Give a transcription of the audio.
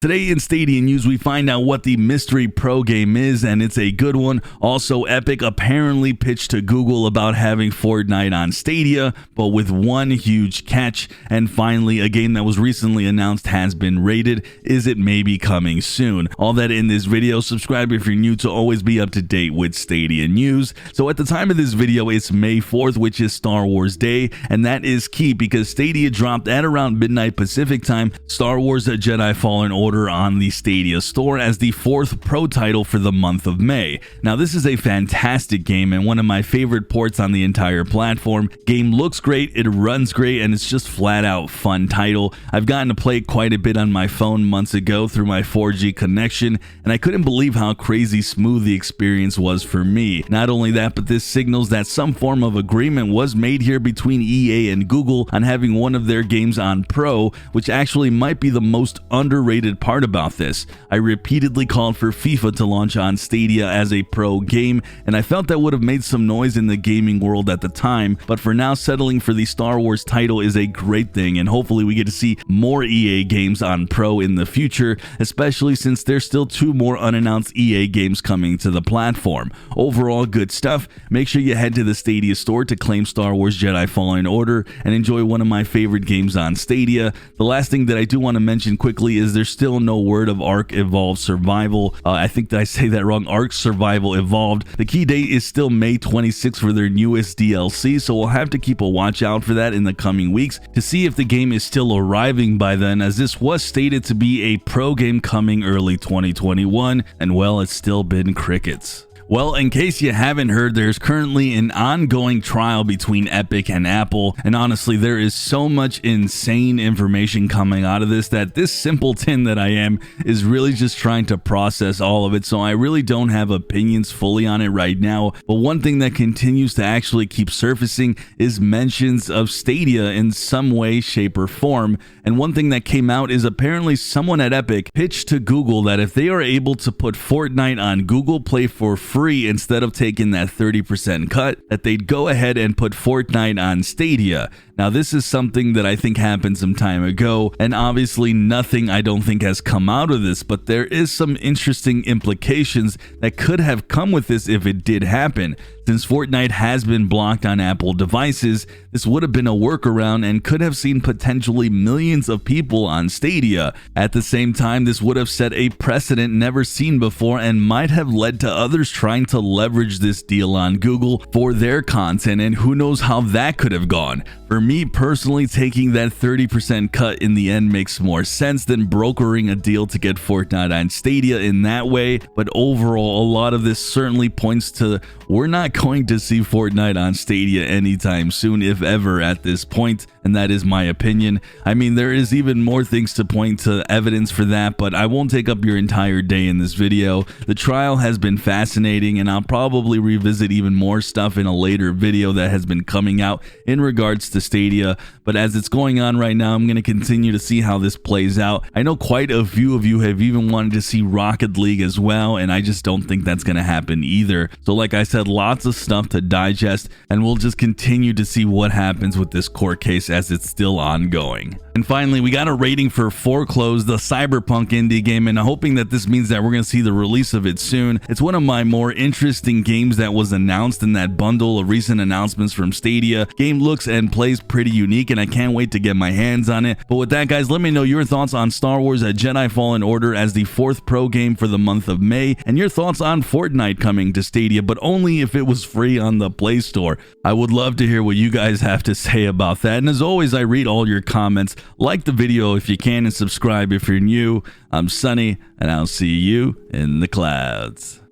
Today in Stadia news, we find out what the mystery pro game is, and it's a good one. Also, Epic apparently pitched to Google about having Fortnite on Stadia, but with one huge catch. And finally, a game that was recently announced has been rated. Is it maybe coming soon? All that in this video. Subscribe if you're new to always be up to date with Stadia news. So at the time of this video, it's May 4th, which is Star Wars Day, and that is key because Stadia dropped at around midnight Pacific time Star Wars Jedi Fallen Order on the Stadia store as the 4th pro title for the month of May. Now, this is a fantastic game and one of my favorite ports on the entire platform. Game looks great, it runs great, and it's just flat out fun title. I've gotten to play it quite a bit on my phone months ago through my 4G connection, and I couldn't believe how crazy smooth the experience was for me. Not only that, but this signals that some form of agreement was made here between EA and Google on having one of their games on Pro, which actually might be the most underrated part about this. I repeatedly called for FIFA to launch on Stadia as a pro game, and I felt that would have made some noise in the gaming world at the time, but for now, settling for the Star Wars title is a great thing, and hopefully we get to see more EA games on Pro in the future, especially since there's still 2 more unannounced EA games coming to the platform. Overall, good stuff. Make sure you head to the Stadia store to claim Star Wars Jedi Fallen Order and enjoy one of my favorite games on Stadia. The last thing that I do want to mention quickly is there's still no word of Ark Evolved Survival. I think that I say that wrong. Ark Survival Evolved. The key date is still May 26th for their newest DLC, so we'll have to keep a watch out for that in the coming weeks to see if the game is still arriving by then, as this was stated to be a pro game coming early 2021, and well, it's still been crickets. Well, in case you haven't heard, there's currently an ongoing trial between Epic and Apple, and honestly, there is so much insane information coming out of this that this simpleton that I am is really just trying to process all of it, so I really don't have opinions fully on it right now. But one thing that continues to actually keep surfacing is mentions of Stadia in some way, shape, or form, and one thing that came out is apparently someone at Epic pitched to Google that if they are able to put Fortnite on Google Play for free instead of taking that 30% cut, that they'd go ahead and put Fortnite on Stadia. Now, this is something that I think happened some time ago, and obviously nothing I don't think has come out of this, but there is some interesting implications that could have come with this if it did happen. Since Fortnite has been blocked on Apple devices, this would have been a workaround and could have seen potentially millions of people on Stadia. At the same time, this would have set a precedent never seen before and might have led to others trying to leverage this deal on Google for their content, and who knows how that could have gone. For me personally, taking that 30% cut in the end makes more sense than brokering a deal to get Fortnite on Stadia in that way, but overall, a lot of this certainly points to we're not going to see Fortnite on Stadia anytime soon, if ever, at this point, and that is my opinion. I mean, there is even more things to point to evidence for that, but I won't take up your entire day in this video. The trial has been fascinating, and I'll probably revisit even more stuff in a later video that has been coming out in regards to Stadia, but as it's going on right now, I'm going to continue to see how this plays out. I know quite a few of you have even wanted to see Rocket League as well, and I just don't think that's going to happen either. So like I said, lots of stuff to digest, and we'll just continue to see what happens with this court case as it's still ongoing. And finally, we got a rating for Foreclosed, the cyberpunk indie game, and I'm hoping that this means that we're going to see the release of it soon. It's one of my more interesting games that was announced in that bundle of recent announcements from Stadia. Game looks and plays pretty unique, and I can't wait to get my hands on it. But with that, guys, let me know your thoughts on Star Wars Jedi Fallen Order as the 4th pro game for the month of May, and your thoughts on Fortnite coming to Stadia, but only if it was free on the Play Store. I would love to hear what you guys have to say about that, and as always, I read all your comments. Like the video if you can, and subscribe if you're new. I'm Sunny, and I'll see you in the clouds.